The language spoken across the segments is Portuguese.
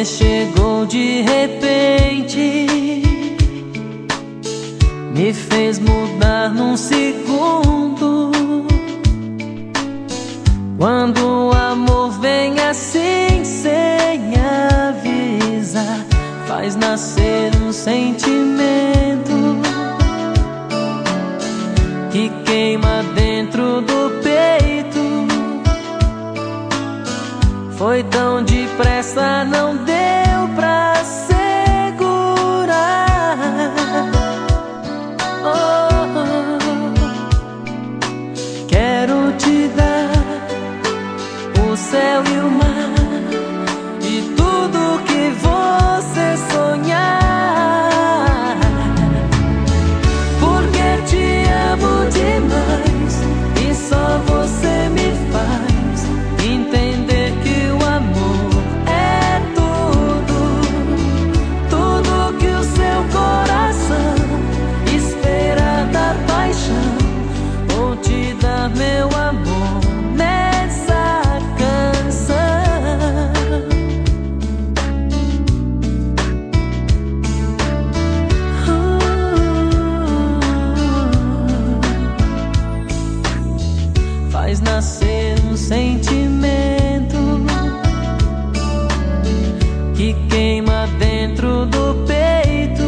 chegou de repente, me fez mudar num segundo. Quando o amor vem assim sem avisar, faz nascer um sentimento que queima dentro do peito. Foi tão depressa, não deu pra segurar. Quero te dar o céu e o mar e tudo que você sonhar, porque te amo demais e só você me faz entender que o amor é tudo, tudo que o seu coração espera da paixão. Vou te dar meu amor nessa canção. Faz nascer um sentimento que queima dentro do peito.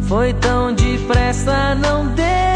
Foi tão depressa, não deu